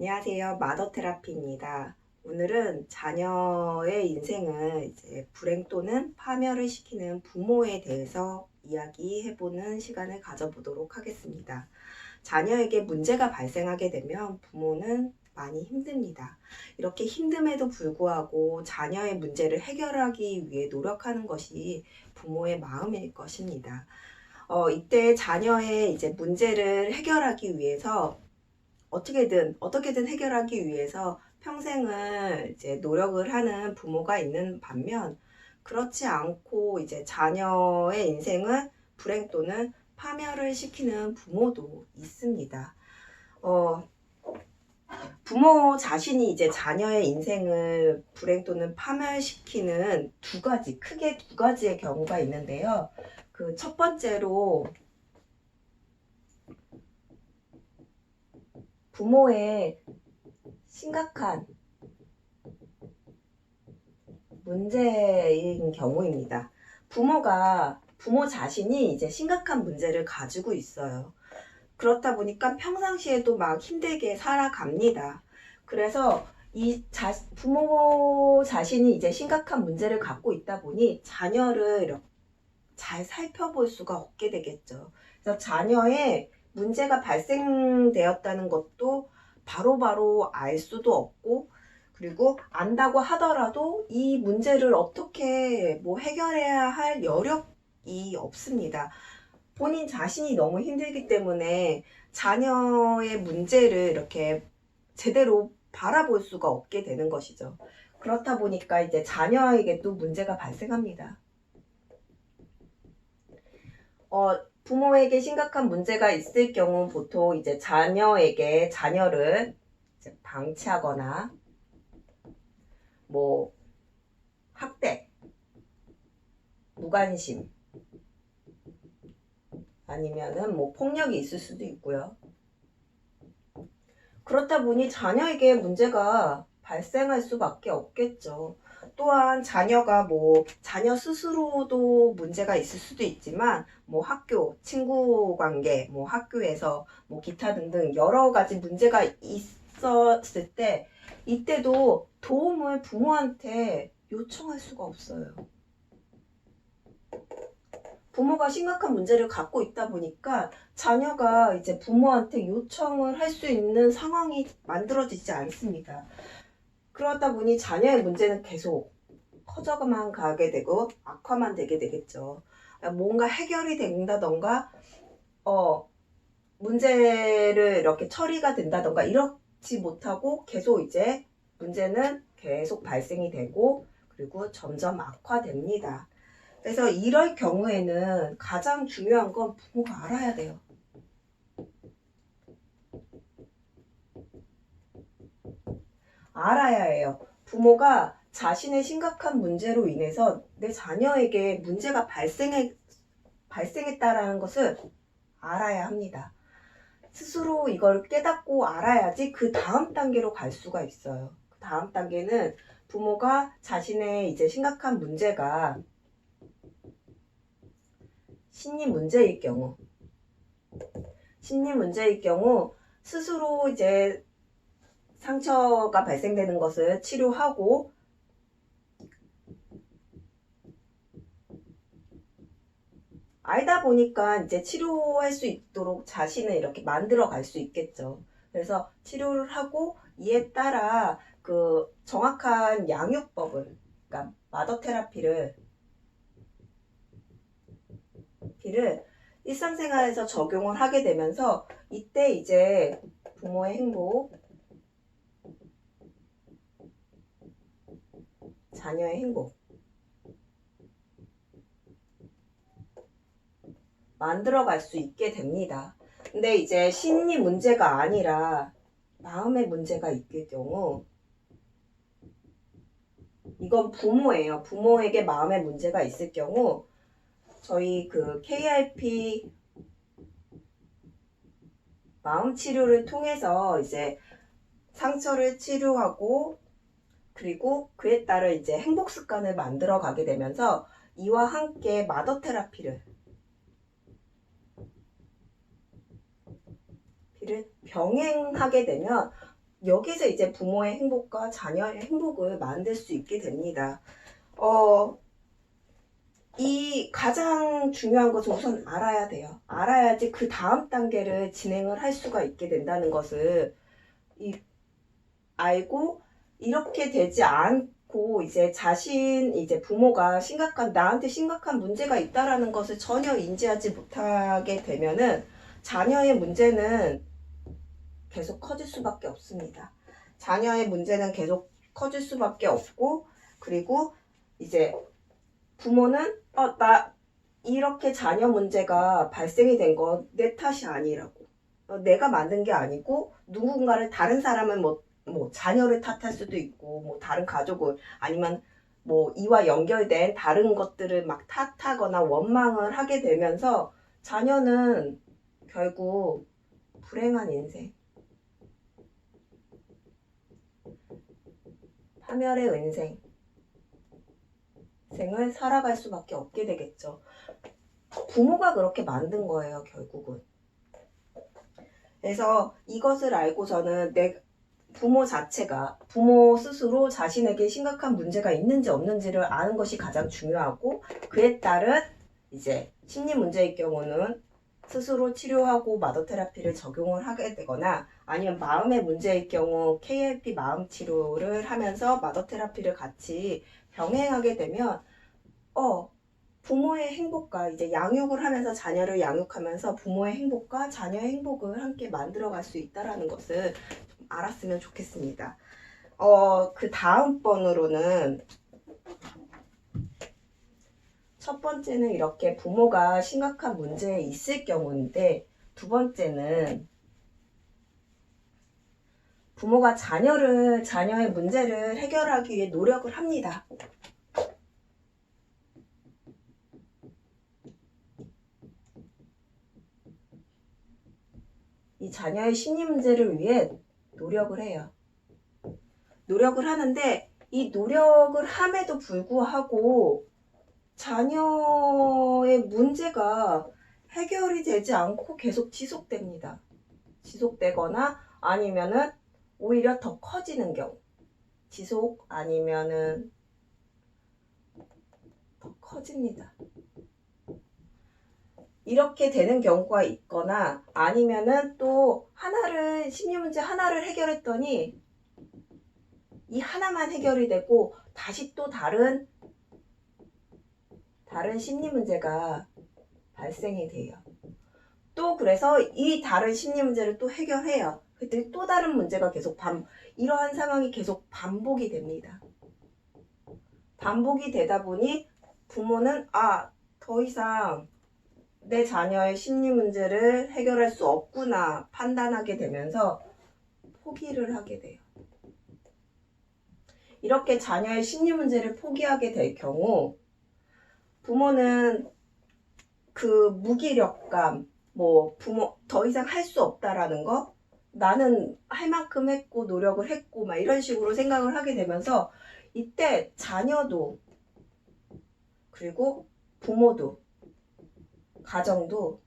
안녕하세요. 마더 테라피입니다. 오늘은 자녀의 인생을 이제 불행 또는 파멸을 시키는 부모에 대해서 이야기해보는 시간을 가져보도록 하겠습니다. 자녀에게 문제가 발생하게 되면 부모는 많이 힘듭니다. 이렇게 힘듦에도 불구하고 자녀의 문제를 해결하기 위해 노력하는 것이 부모의 마음일 것입니다. 이때 자녀의 이제 문제를 해결하기 위해서 어떻게든 해결하기 위해서 평생을 이제 노력을 하는 부모가 있는 반면, 그렇지 않고 이제 자녀의 인생을 불행 또는 파멸을 시키는 부모도 있습니다. 어, 부모 자신이 이제 자녀의 인생을 불행 또는 파멸시키는 크게 두 가지의 경우가 있는데요. 그 첫 번째로 부모의 심각한 문제인 경우입니다. 부모 자신이 이제 심각한 문제를 가지고 있어요. 그렇다 보니까 평상시에도 막 힘들게 살아갑니다. 그래서 부모 자신이 이제 심각한 문제를 갖고 있다 보니 자녀를 이렇게 잘 살펴볼 수가 없게 되겠죠. 그래서 자녀의 문제가 발생되었다는 것도 바로바로 알 수도 없고, 그리고 안다고 하더라도 이 문제를 어떻게 해결해야 할 여력이 없습니다. 본인 자신이 너무 힘들기 때문에 자녀의 문제를 이렇게 제대로 바라볼 수가 없게 되는 것이죠. 그렇다 보니까 이제 자녀에게 또 문제가 발생합니다. 부모에게 심각한 문제가 있을 경우 보통 이제 자녀를 이제 방치하거나 학대, 무관심, 아니면은 폭력이 있을 수도 있고요. 그렇다 보니 자녀에게 문제가 발생할 수밖에 없겠죠. 또한 자녀 스스로도 문제가 있을 수도 있지만 학교, 친구 관계, 학교에서 기타 등등 여러 가지 문제가 있었을 때 이때도 도움을 부모한테 요청할 수가 없어요. 부모가 심각한 문제를 갖고 있다 보니까 자녀가 이제 부모한테 요청을 할 수 있는 상황이 만들어지지 않습니다. 그러다 보니 자녀의 문제는 계속 커져만 가게 되고 악화만 되게 되겠죠. 뭔가 해결이 된다던가 문제를 이렇게 처리가 된다던가 이렇지 못하고 계속 이제 문제는 계속 발생이 되고 그리고 점점 악화됩니다. 그래서 이럴 경우에는 가장 중요한 건 부모가 알아야 돼요. 알아야 해요. 부모가 자신의 심각한 문제로 인해서 내 자녀에게 문제가 발생했다라는 것을 알아야 합니다. 스스로 이걸 깨닫고 알아야지 그 다음 단계로 갈 수가 있어요. 그 다음 단계는 부모가 자신의 이제 심각한 문제가 심리 문제일 경우 스스로 이제 상처가 발생되는 것을 치료하고 알다 보니까 이제 치료할 수 있도록 자신을 이렇게 만들어 갈 수 있겠죠. 그래서 치료를 하고 이에 따라 그 정확한 양육법을, 그러니까 마더 테라피를 일상생활에서 적용을 하게 되면서 이때 이제 부모의 행복, 자녀의 행복 만들어갈 수 있게 됩니다. 근데 이제 심리 문제가 아니라 마음의 문제가 있을 경우 이건 부모예요. 부모에게 마음의 문제가 있을 경우 저희 그 KRP 마음 치료를 통해서 이제 상처를 치료하고 그리고 그에 따라 이제 행복 습관을 만들어 가게 되면서 이와 함께 마더 테라피를 병행하게 되면 여기서 이제 부모의 행복과 자녀의 행복을 만들 수 있게 됩니다. 이 가장 중요한 것은 우선 알아야 돼요. 알아야지 그 다음 단계를 진행을 할 수가 있게 된다는 것을 알고, 이렇게 되지 않고 이제 이제 부모가 나한테 심각한 문제가 있다라는 것을 전혀 인지하지 못하게 되면은 자녀의 문제는 계속 커질 수밖에 없습니다. 자녀의 문제는 계속 커질 수밖에 없고, 그리고 이제 부모는 이렇게 자녀 문제가 발생이 된 건 내 탓이 아니라고, 내가 만든 게 아니고 누군가를, 다른 사람은 뭐 자녀를 탓할 수도 있고, 뭐 다른 가족을, 아니면 뭐 이와 연결된 다른 것들을 막 탓하거나 원망을 하게 되면서 자녀는 결국 불행한 인생, 파멸의 인생을 살아갈 수밖에 없게 되겠죠. 부모가 그렇게 만든 거예요, 결국은. 그래서 이것을 알고서는 부모 스스로 자신에게 심각한 문제가 있는지 없는지를 아는 것이 가장 중요하고, 그에 따른 이제 심리 문제의 경우는 스스로 치료하고 마더 테라피를 적용을 하게 되거나, 아니면 마음의 문제의 경우 KLP 마음 치료를 하면서 마더 테라피를 같이 병행하게 되면 부모의 행복과, 이제 양육을 하면서 자녀를 양육하면서 부모의 행복과 자녀의 행복을 함께 만들어갈 수 있다는 것을 좀 알았으면 좋겠습니다. 그 다음번으로는, 첫 번째는 이렇게 부모가 심각한 문제에 있을 경우인데, 두 번째는 부모가 자녀의 문제를 해결하기 위해 노력을 합니다. 이 자녀의 심리 문제를 위해 노력을 해요. 노력을 하는데, 이 노력을 함에도 불구하고 자녀의 문제가 해결이 되지 않고 계속 지속됩니다. 지속되거나 아니면은 오히려 더 커지는 경우, 아니면은 더 커집니다. 이렇게 되는 경우가 있거나, 아니면은 또 심리 문제 하나를 해결했더니 이 하나만 해결이 되고 다시 또 다른 심리 문제가 발생이 돼요. 또 그래서 이 다른 심리 문제를 또 해결해요. 그랬더니 또 다른 문제가 계속 이러한 상황이 계속 반복이 됩니다. 반복이 되다 보니 부모는 더 이상 내 자녀의 심리 문제를 해결할 수 없구나 판단하게 되면서 포기를 하게 돼요. 이렇게 자녀의 심리 문제를 포기하게 될 경우, 부모는 그 무기력감, 부모 더 이상 할 수 없다라는 거, 나는 할 만큼 했고 노력을 했고 막 이런 식으로 생각을 하게 되면서, 이때 자녀도, 그리고 부모도, 가정도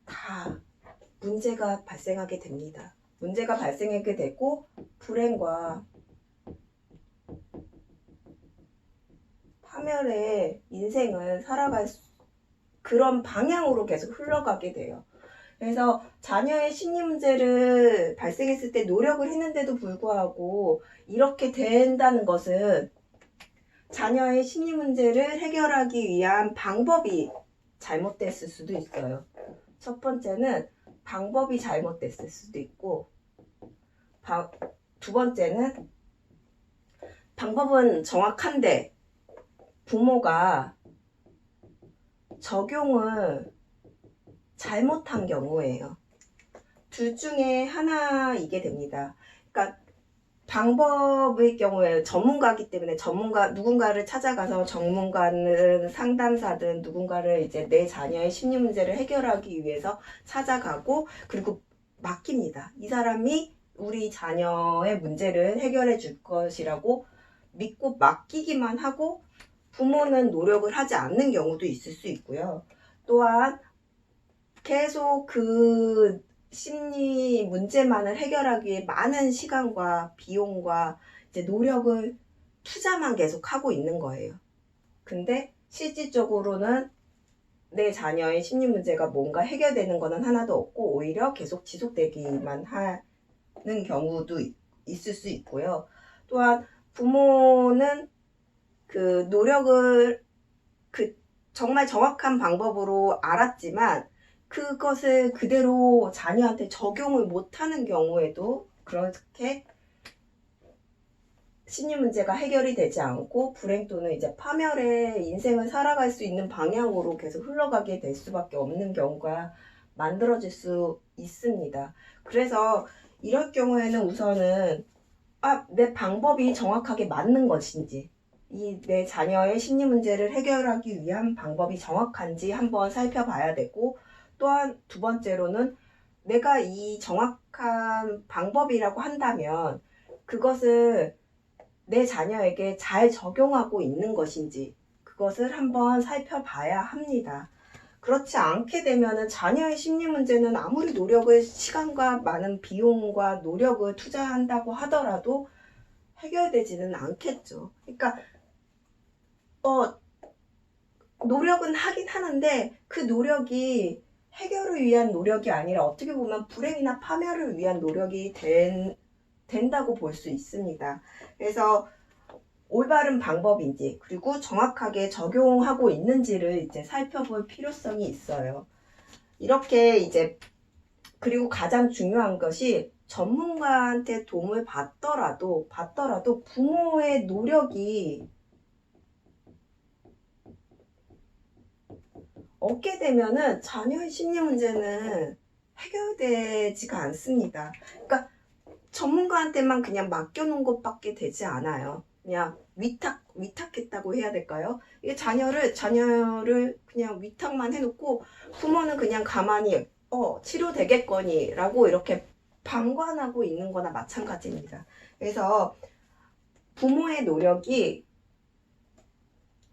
다 문제가 발생하게 됩니다. 문제가 발생하게 되고 불행과 파멸의 인생을 살아갈 그런 방향으로 계속 흘러가게 돼요. 그래서 자녀의 심리 문제를 발생했을 때 노력을 했는데도 불구하고 이렇게 된다는 것은 자녀의 심리 문제를 해결하기 위한 방법이 잘못됐을 수도 있어요. 첫 번째는 방법이 잘못됐을 수도 있고, 두 번째는 방법은 정확한데 부모가 적용을 잘못한 경우예요. 둘 중에 하나이게 됩니다. 그러니까 방법의 경우에 전문가이기 때문에 누군가를 찾아가서, 전문가는 상담사든 누군가를 이제 내 자녀의 심리 문제를 해결하기 위해서 찾아가고, 그리고 맡깁니다. 이 사람이 우리 자녀의 문제를 해결해 줄 것이라고 믿고 맡기기만 하고, 부모는 노력을 하지 않는 경우도 있을 수 있고요. 또한 계속 그 심리 문제만을 해결하기 위해 많은 시간과 비용과 이제 노력을 투자만 계속 하고 있는 거예요. 근데 실질적으로는 내 자녀의 심리 문제가 뭔가 해결되는 거는 하나도 없고 오히려 계속 지속되기만 하는 경우도 있을 수 있고요. 또한 부모는 그 노력을 정말 정확한 방법으로 알았지만 그것을 그대로 자녀한테 적용을 못하는 경우에도 그렇게 심리 문제가 해결이 되지 않고 불행 또는 이제 파멸의 인생을 살아갈 수 있는 방향으로 계속 흘러가게 될 수밖에 없는 경우가 만들어질 수 있습니다. 그래서 이럴 경우에는 우선은 내 방법이 정확하게 맞는 것인지 내 자녀의 심리 문제를 해결하기 위한 방법이 정확한지 한번 살펴봐야 되고, 또한 두 번째로는 내가 이 정확한 방법이라고 한다면 그것을 내 자녀에게 잘 적용하고 있는 것인지 그것을 한번 살펴봐야 합니다. 그렇지 않게 되면 자녀의 심리 문제는 아무리 시간과 많은 비용과 노력을 투자한다고 하더라도 해결되지는 않겠죠. 그러니까 노력은 하긴 하는데 그 노력이 해결을 위한 노력이 아니라 어떻게 보면 불행이나 파멸을 위한 노력이 된다고 볼 수 있습니다. 그래서 올바른 방법인지 그리고 정확하게 적용하고 있는지를 이제 살펴볼 필요성이 있어요. 이렇게 이제 그리고 가장 중요한 것이 전문가한테 도움을 받더라도 부모의 노력이 없게 되면은 자녀의 심리 문제는 해결되지가 않습니다. 그러니까 전문가한테만 그냥 맡겨놓은 것밖에 되지 않아요. 그냥 위탁했다고 해야 될까요? 이게 자녀를 그냥 위탁만 해놓고 부모는 그냥 가만히 치료되겠거니 라고 이렇게 방관하고 있는 거나 마찬가지입니다. 그래서 부모의 노력이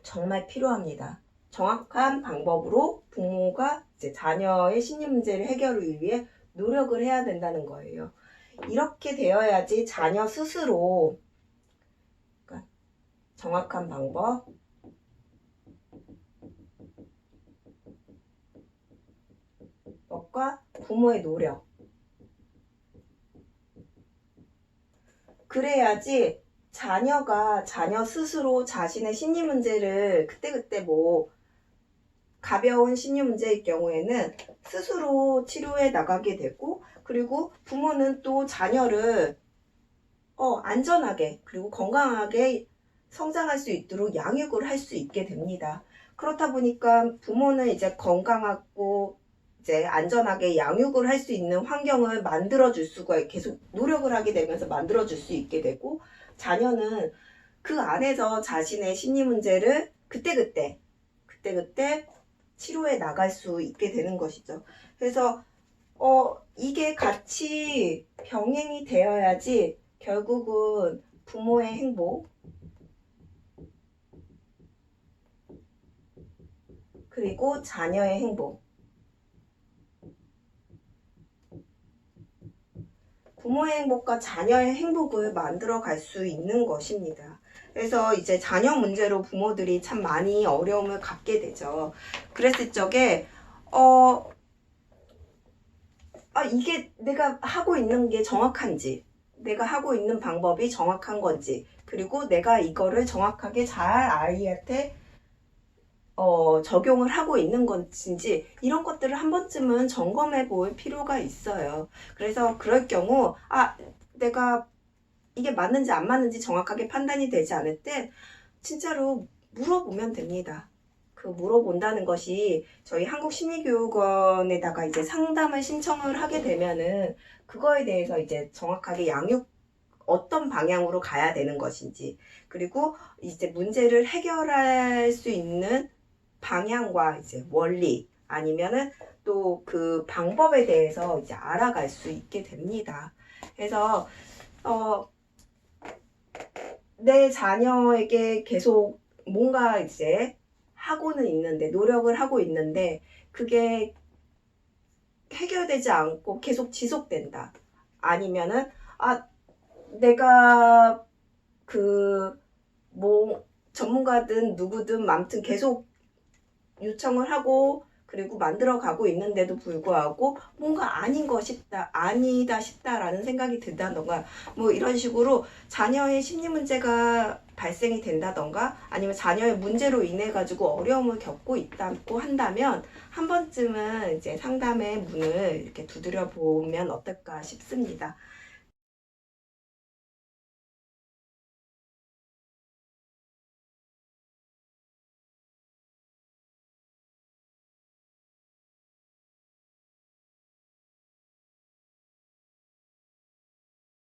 정말 필요합니다. 정확한 방법으로 부모가 이제 자녀의 심리 문제를 해결을 위해 노력을 해야 된다는 거예요. 이렇게 되어야지 자녀 스스로 정확한 방법과 부모의 노력, 그래야지 자녀 스스로 자신의 심리 문제를 그때 가벼운 심리 문제일 경우에는 스스로 치료해 나가게 되고, 그리고 부모는 또 자녀를 안전하게 그리고 건강하게 성장할 수 있도록 양육을 할 수 있게 됩니다. 그렇다 보니까 부모는 이제 건강하고 이제 안전하게 양육을 할 수 있는 환경을 만들어줄 수가 계속 노력을 하게 되면서 만들어줄 수 있게 되고, 자녀는 그 안에서 자신의 심리 문제를 그때 치료해 나갈 수 있게 되는 것이죠. 그래서 이게 같이 병행이 되어야지 결국은 부모의 행복 그리고 자녀의 행복, 부모의 행복과 자녀의 행복을 만들어 갈 수 있는 것입니다. 그래서 이제 자녀 문제로 부모들이 참 많이 어려움을 갖게 되죠. 그랬을 적에 이게 내가 하고 있는 게 정확한지, 내가 하고 있는 방법이 정확한 건지, 그리고 내가 이거를 정확하게 잘 아이한테 적용을 하고 있는 건지, 이런 것들을 한 번쯤은 점검해 볼 필요가 있어요. 그래서 그럴 경우 내가 이게 맞는지 안 맞는지 정확하게 판단이 되지 않을 때 진짜로 물어보면 됩니다. 그 물어본다는 것이 저희 한국심리교육원에다가 이제 상담을 신청을 하게 되면은 그거에 대해서 이제 정확하게 어떤 방향으로 가야 되는 것인지, 그리고 이제 문제를 해결할 수 있는 방향과 이제 원리, 아니면은 또 그 방법에 대해서 이제 알아갈 수 있게 됩니다. 그래서 내 자녀에게 계속 뭔가 이제 하고는 있는데, 노력을 하고 있는데 그게 해결되지 않고 계속 지속된다. 아니면은 내가 뭐 전문가든 누구든 아무튼 계속 요청을 하고 그리고 만들어 가고 있는데도 불구하고 뭔가 아니다 싶다라는 생각이 든다던가 뭐 이런 식으로 자녀의 심리 문제가 발생이 된다던가 아니면 자녀의 문제로 인해 가지고 어려움을 겪고 있다고 한다면 한 번쯤은 이제 상담의 문을 이렇게 두드려 보면 어떨까 싶습니다.